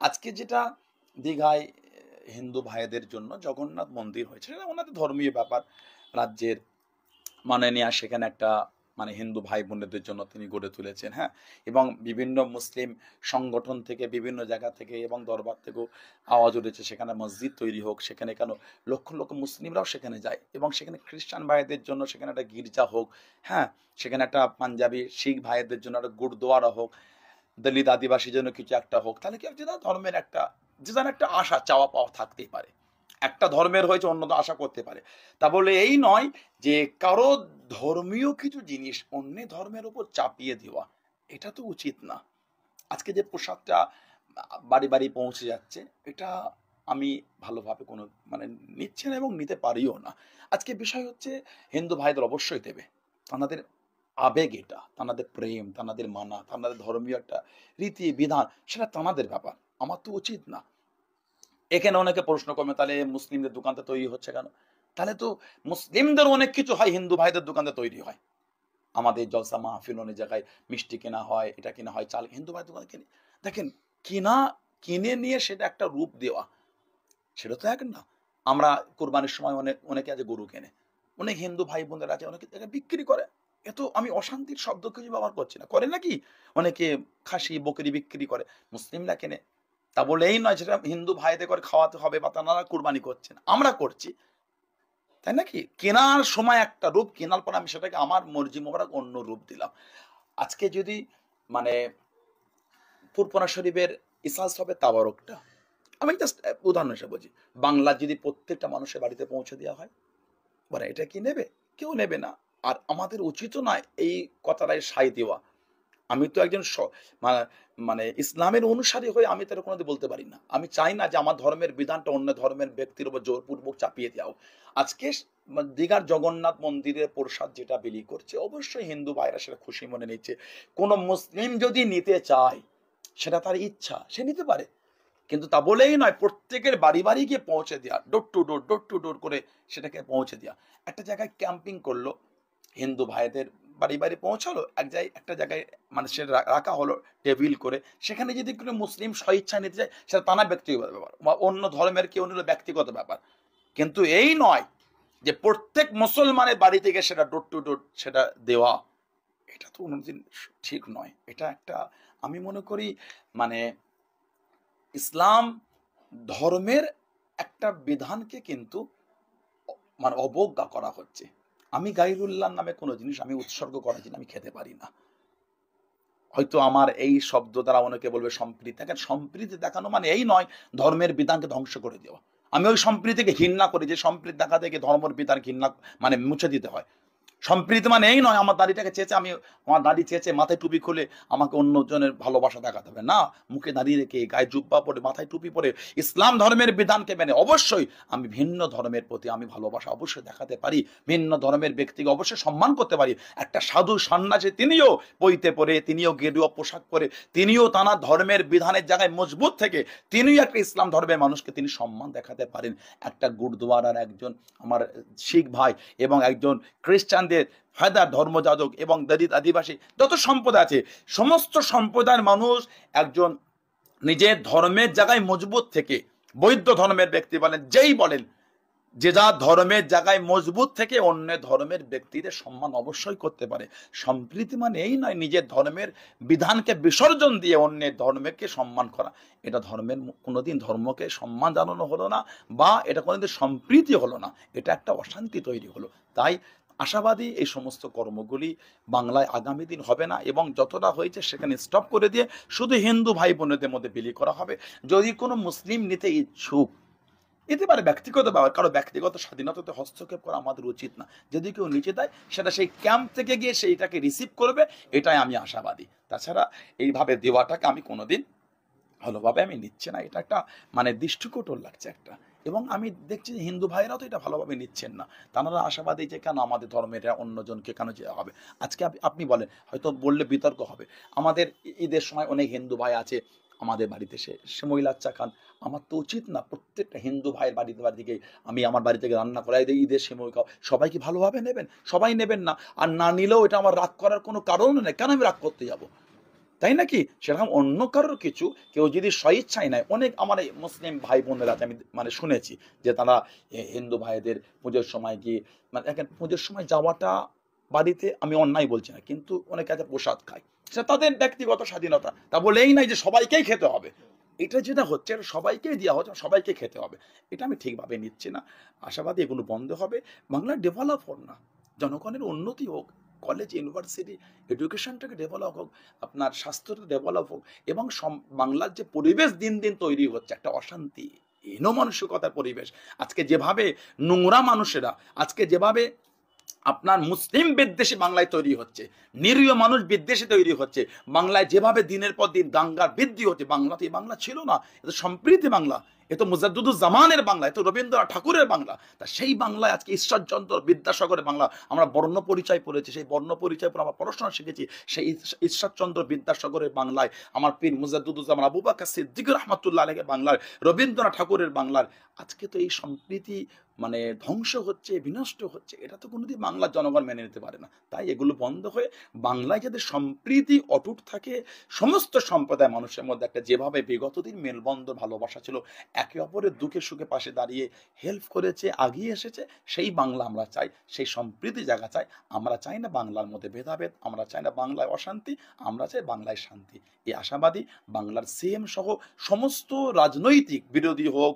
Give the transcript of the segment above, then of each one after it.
আজকে যেটা দীঘায় হিন্দু ভাইদের জন্য জগন্নাথ মন্দির হয়েছে, সেটা ওনাদের ধর্মীয় ব্যাপার। রাজ্যের মাননীয়া সেখানে একটা মানে হিন্দু ভাই বোনেদের জন্য তিনি গড়ে তুলেছেন, হ্যাঁ। এবং বিভিন্ন মুসলিম সংগঠন থেকে, বিভিন্ন জায়গা থেকে এবং দরবার থেকেও আওয়াজ উঠেছে সেখানে মসজিদ তৈরি হোক, সেখানে কেন লক্ষ লক্ষ মুসলিমরাও সেখানে যায়, এবং সেখানে খ্রিস্টান ভাইদের জন্য সেখানে একটা গির্জা হোক, হ্যাঁ। সেখানে একটা পাঞ্জাবি শিখ ভাইদের জন্য একটা গুরুদুয়ারা হোক, দলিত আদিবাসীর জন্য কিছু একটা হোক, তাহলে কি হচ্ছে না, ধর্মের একটা যে যেন একটা আশা চাওয়া পাওয়া থাকতেই পারে। একটা ধর্মের হয়েছে অন্য আশা করতে পারে। তা বলে এই নয় যে কারো ধর্মীয় কিছু জিনিস অন্য ধর্মের উপর চাপিয়ে দেওয়া, এটা তো উচিত না। আজকে যে পোশাকটা বাড়ি বাড়ি পৌঁছে যাচ্ছে, এটা আমি ভালোভাবে কোনো মানে নিচ্ছে না এবং নিতে পারিও না। আজকে বিষয় হচ্ছে হিন্দু ভাইদের অবশ্যই দেবে, তাদের আবেগ, এটা তাদের প্রেম, তাদের মানা, তাদের ধর্মীয় একটা রীতি বিধান, সেটা তাদের ব্যাপার, আমার তো উচিত না। এখানে অনেকে প্রশ্ন করবে, তাহলে মুসলিমদের দোকানটা তৈরি হচ্ছে কেন? তাহলে তো মুসলিমদের অনেক কিছু হয়, হিন্দু ভাইদের দোকানে তৈরি হয়। আমাদের জলসা মাহফিল অনেক জায়গায় মিষ্টি কেনা হয়, এটা কেনা হয়, চাল হিন্দু ভাইয়ের দোকানে কিনে। দেখেন, কিনা কিনে নিয়ে সেটা একটা রূপ দেওয়া, সেটা তো এক না। আমরা কোরবানির সময় অনেকে আছে গরু কেনে, অনেক হিন্দু ভাই বোনদের আছে অনেকে এটা বিক্রি করে। এ তো আমি অশান্তির শব্দ কিছু ব্যবহার করছি না, করে নাকি? অনেকে খাসি বকরি বিক্রি করে, মুসলিমরা কেনে। তা বলে এই নয় যেটা হিন্দু ভাইদের করে খাওয়াতে হবে বা তারা কোরবানি করছেন, আমরা করছি, তাই নাকি? কেনার সময় একটা রূপ, কেনার পর আমি সেটাকে আমার মর্জি মোবারক অন্য রূপ দিলাম। আজকে যদি মানে ফুরফুরা শরীফের ইসাস হবে তাবারকটা, আমি জাস্ট উদাহরণ হিসেবে বলছি, বাংলা যদি প্রত্যেকটা মানুষের বাড়িতে পৌঁছে দেওয়া হয়, বলে এটা কি নেবে? কেউ নেবে না। আর আমাদের উচিতও নয় এই কথাটাই সাই দেওয়া। আমি তো একজন মানে ইসলামের অনুসারী হয়ে আমি তার কোনোদিন বলতে পারি না, আমি চাই না যে আমার ধর্মের বিধানটা অন্য ধর্মের ব্যক্তির উপর জোরপূর্বক চাপিয়ে দেওয়া হোক। আজকে দীঘার জগন্নাথ মন্দিরের প্রসাদ যেটা বিলি করছে, অবশ্যই হিন্দু ভাইরা সেটা খুশি মনে নিচ্ছে। কোনো মুসলিম যদি নিতে চায়, সেটা তার ইচ্ছা, সে নিতে পারে। কিন্তু তা বলেই নয় প্রত্যেকের বাড়ি বাড়ি গিয়ে পৌঁছে দেওয়া, ডোর টু ডোর করে সেটাকে পৌঁছে দেওয়া। একটা জায়গায় ক্যাম্পিং করলো, হিন্দু ভাইদের বাড়ি বাড়ি পৌঁছালো, একটা জায়গায় মানে সেটা রাখা হলো টেবিল করে, সেখানে যদি কোনো মুসলিম স্বইচ্ছা নিতে চায়, সেটা তার ব্যক্তিগত ব্যাপার, বা অন্য ধর্মের কেউ নিল ব্যক্তিগত ব্যাপার। কিন্তু এই নয় যে প্রত্যেক মুসলমানের বাড়ি থেকে সেটা ডোর টু ডোর সেটা দেওয়া, এটা তো কোনোদিন ঠিক নয়। এটা একটা, আমি মনে করি মানে ইসলাম ধর্মের একটা বিধানকে কিন্তু মানে অবজ্ঞা করা হচ্ছে। আমি গাইরুল্লাহ নামে কোনো জিনিস আমি উৎসর্গ করা জিনিস আমি খেতে পারি না। হয়তো আমার এই শব্দ দ্বারা অনেকে বলবে সম্প্রীতি, দেখেন সম্প্রীতি দেখানো মানে এই নয় ধর্মের বিধানকে ধ্বংস করে দেওয়া। আমি ওই সম্প্রীতিকে ঘৃণা করি, যে সম্প্রীতি দেখা থেকে ধর্মের বিধান ঘৃণা মানে মুছে দিতে হয়। সম্প্রীতি মানে এই নয় আমার দাড়িটাকে চেয়েছে, আমি আমার দাড়ি চেয়েছে মাথায় টুপি খুলে আমাকে অন্যজনের ভালোবাসা দেখাতে হবে না। মুখে দাঁড়িয়ে রেখে গায়ে জুব্বা পরে মাথায় টুপি পরে ইসলাম ধর্মের বিধানকে মেনে অবশ্যই আমি ভিন্ন ধর্মের প্রতি আমি ভালোবাসা অবশ্যই দেখাতে পারি, ভিন্ন ধর্মের ব্যক্তিকে অবশ্যই সম্মান করতে পারি। একটা সাধু সন্ন্যাসী তিনিও পইতে পরে, তিনিও গেরুয়া পোশাক পরে, তিনিও তাঁর ধর্মের বিধানের জায়গায় মজবুত থেকে তিনিও একটা ইসলাম ধর্মের মানুষকে তিনি সম্মান দেখাতে পারেন। একটা গুরুদুয়ারার একজন আমার শিখ ভাই এবং একজন খ্রিস্টানদের হায়দার ধর্মযাজক এবং দলিত আদিবাসী যত সম্প্রদায় আছে, সমস্ত সম্প্রদায়ের মানুষ একজন নিজের ধর্মের জায়গায় মজবুত থেকে, বৌদ্ধ ধর্মের ব্যক্তি বলেন যেই বলেন, যে যা ধর্মের জায়গায় মজবুত থেকে অন্য ধর্মের ব্যক্তিদের সম্মান অবশ্যই করতে পারে। সম্প্রীতি মানে এই নয় নিজের ধর্মের বিধানকে বিসর্জন দিয়ে অন্যের ধর্মকে সম্মান করা। এটা ধর্মের কোনোদিন ধর্মকে সম্মান জানানো হলো না, বা এটা কোনোদিন সম্প্রীতি হলো না, এটা একটা অশান্তি তৈরি হলো। তাই আশাবাদী এই সমস্ত কর্মগুলি বাংলায় আগামী দিন হবে না, এবং যতটা হয়েছে সেখানে স্টপ করে দিয়ে শুধু হিন্দু ভাই বোনেদের মধ্যে বিলি করা হবে। যদি কোনো মুসলিম নিতে ইচ্ছুক, এতে পারে ব্যক্তিগত ব্যাপার, কারো ব্যক্তিগত স্বাধীনতাতে হস্তক্ষেপ করা আমাদের উচিত না। যদি কেউ নিচে দেয় সেটা সেই ক্যাম্প থেকে গিয়ে সেইটাকে রিসিভ করবে, এটাই আমি আশাবাদী। তাছাড়া এইভাবে দেওয়াটাকে আমি কোনোদিন ভালোভাবে আমি নিচ্ছে না, এটা একটা মানে দৃষ্টিকটুর লাগছে একটা। এবং আমি দেখছি যে হিন্দু ভাইরাও তো এটা ভালোভাবে নিচ্ছেন না, তারা আশাবাদী যে কেন আমাদের ধর্মের অন্যজনকে কেন যে হবে। আজকে আপনি বলেন, হয়তো বললে বিতর্ক হবে, আমাদের ঈদের সময় অনেক হিন্দু ভাই আছে আমাদের বাড়িতে, সে মহিলার চা খান, আমার তো উচিত না প্রত্যেকটা হিন্দু ভাইয়ের বাড়িতে বাড়িতে আমি আমার বাড়ি থেকে রান্না করাই দিই ঈদের সময় খাও, সবাই কি ভালোভাবে নেবেন? সবাই নেবেন না। আর না নিলেও এটা আমার রাগ করার কোনো কারণ নেই, কেন আমি রাগ করতে যাব? তাই নাকি? সেরকম অন্য কারোর কিছু কেউ যদি স্বইচ্ছায় নেয়, অনেক আমার এই মুসলিম ভাই বোনেরা আছে, আমি মানে শুনেছি যে তারা হিন্দু ভাইদের পুজোর সময় গিয়ে, মানে দেখেন পুজোর সময় যাওয়াটা বাড়িতে আমি অন্যায় বলছি না, কিন্তু অনেকে আছে প্রসাদ খায়, সেটা তাদের ব্যক্তিগত স্বাধীনতা, তা বলে এই নাই যে সবাইকেই খেতে হবে। এটা যেটা হচ্ছে এটা সবাইকেই দেওয়া হচ্ছে, সবাইকে খেতে হবে, এটা আমি ঠিকভাবে নিচ্ছি না। আশাবাদী এগুলো বন্ধ হবে, বাংলা ডেভেলপ হোক না, জনগণের উন্নতি হোক, কলেজ ইউনিভার্সিটি এডুকেশনটাকে ডেভেলপ হোক, আপনার স্বাস্থ্যটা ডেভেলপ হোক, এবং বাংলার যে পরিবেশ দিন দিন তৈরি হচ্ছে একটা অশান্তি হীনমানসিকতার পরিবেশ, আজকে যেভাবে নোংরা মানুষেরা, আজকে যেভাবে আপনার মুসলিম বিদ্বেষী বাংলায় তৈরি হচ্ছে, নিরীহ মানুষ বিদ্বেষী তৈরি হচ্ছে বাংলায়, যেভাবে দিনের পর দিন দাঙ্গার বৃদ্ধি হচ্ছে, বাংলাতে এই বাংলা ছিল না, এ তো সম্প্রীতি বাংলা, এ তো মুজাদ্দুজ্জামানের বাংলা, এ তো রবীন্দ্রনাথ ঠাকুরের বাংলা। তা সেই বাংলায় আজকে ঈশ্বরচন্দ্র বিদ্যাসাগরের বাংলা, আমরা বর্ণ পরিচয় পড়েছি, সেই বর্ণ পরিচয় পর আমরা পড়াশোনা শিখেছি, সেই ঈশ্বরচন্দ্র বিদ্যাসাগরের বাংলায়, আমার পীর মুজাদ্দুজ্জামান আবু বকর সিদ্দিক রহমাতুল্লাহ আলাইহির বাংলার, রবীন্দ্রনাথ ঠাকুরের বাংলার, আজকে তো এই সম্প্রীতি মানে ধ্বংস হচ্ছে, বিনষ্ট হচ্ছে, এটা তো কোনোদিন বাংলার জনগণ মেনে নিতে পারে না। তাই এগুলো বন্ধ হয়ে বাংলায় যাতে সম্প্রীতি অটুট থাকে, সমস্ত সম্প্রদায় মানুষের মধ্যে একটা যেভাবে বিগত দিন মেলবন্ধন ভালোবাসা ছিল, একে অপরের দুঃখে সুখে পাশে দাঁড়িয়ে হেল্প করেছে, আগিয়ে এসেছে, সেই বাংলা আমরা চাই, সেই সম্প্রীতি জায়গা চাই। আমরা চাই না বাংলার মধ্যে ভেদাভেদ, আমরা চাই না বাংলায় অশান্তি, আমরা চাই বাংলায় শান্তি। এই আশাবাদী বাংলার সিএম সহ সমস্ত রাজনৈতিক বিরোধী হোক,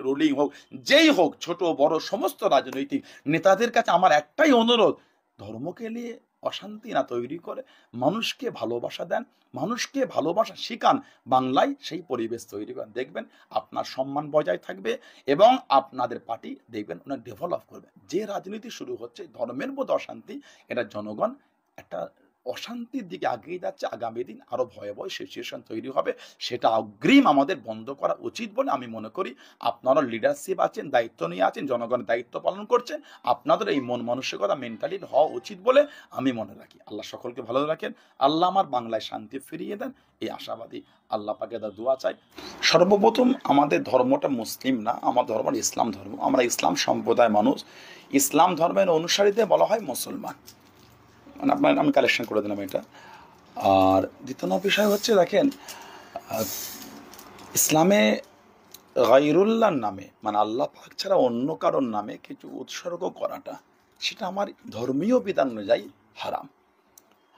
রুলিং হোক, যেই হোক, ছোট বড় সমস্ত রাজনৈতিক নেতাদের কাছে আমার একটাই অনুরোধ, ধর্মকে নিয়ে অশান্তি না তৈরি করে মানুষকে ভালোবাসা দেন, মানুষকে ভালোবাসা শিখান, বাংলায় সেই পরিবেশ তৈরি করেন, দেখবেন আপনার সম্মান বজায় থাকবে এবং আপনাদের পার্টি দেখবেন অনেক ডেভেলপ করবে। যে রাজনীতি শুরু হচ্ছে ধর্মের মধ্যে অশান্তি, এটা জনগণ একটা অশান্তির দিকে আগিয়ে যাচ্ছে, আগামী দিন আরো ভয়াবহ সিচুয়েশন তৈরি হবে, সেটা অগ্রিম আমাদের বন্ধ করা উচিত বলে আমি মনে করি। আপনারা লিডারশিপ আছেন, দায়িত্ব নিয়ে আছেন, জনগণের দায়িত্ব পালন করছেন, আপনাদের এই মন মানসিকতা মেন্টালিটি হওয়া উচিত বলে আমি মনে রাখি। আল্লাহ সকলকে ভালো রাখেন, আল্লাহ আমার বাংলায় শান্তি ফিরিয়ে দেন, এই আশাবাদী আল্লাহ পাকে দোয়া চাই। সর্বপ্রথম আমাদের ধর্মটা মুসলিম না, আমার ধর্ম ইসলাম ধর্ম, আমরা ইসলাম সম্প্রদায় মানুষ, ইসলাম ধর্মের অনুসারীদের বলা হয় মুসলমান, মানে আপনার আমি কালেকশন করে দিলাম এটা। আর দ্বিতীয় বিষয় হচ্ছে দেখেন, ইসলামে গায়রুল্লাহর নামে, মানে আল্লাহ পাক ছাড়া অন্য কারোর নামে কিছু উৎসর্গ করাটা, সেটা আমার ধর্মীয় বিধান অনুযায়ী হারাম।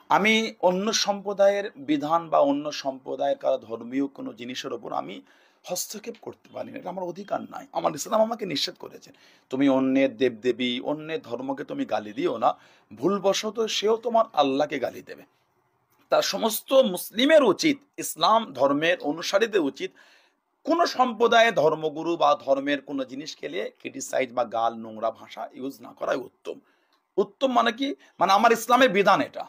আমি অন্য সম্প্রদায়ের বিধান বা অন্য সম্প্রদায়ের কারো ধর্মীয় কোনো জিনিসের ওপর আমি হস্তক্ষেপ করতে পারি না, এটা আমার অধিকার নাই, আমার ইসলাম আমাকে নিষেধ করেছে। তুমি অন্যের দেবদেবী, অন্যের ধর্মকে তুমি গালি দিও না, ভুলবশত সেও তোমার আল্লাহকে গালি দেবে। তার সমস্ত মুসলিমের উচিত, ইসলাম ধর্মের অনুসারীদের উচিত, কোন সম্প্রদায়ের ধর্মগুরু বা ধর্মের কোনো জিনিসকে নিয়ে ক্রিটিসাইজ বা গাল নোংরা ভাষা ইউজ না করাই উত্তম। উত্তম মানে কি, মানে আমার ইসলামের বিধান এটা,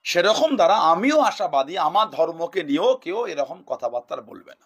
সেরকম দ্বারা আমিও আশাবাদী আমার ধর্মকে নিয়েও কেউ এরকম কথাবার্তা বলবে না।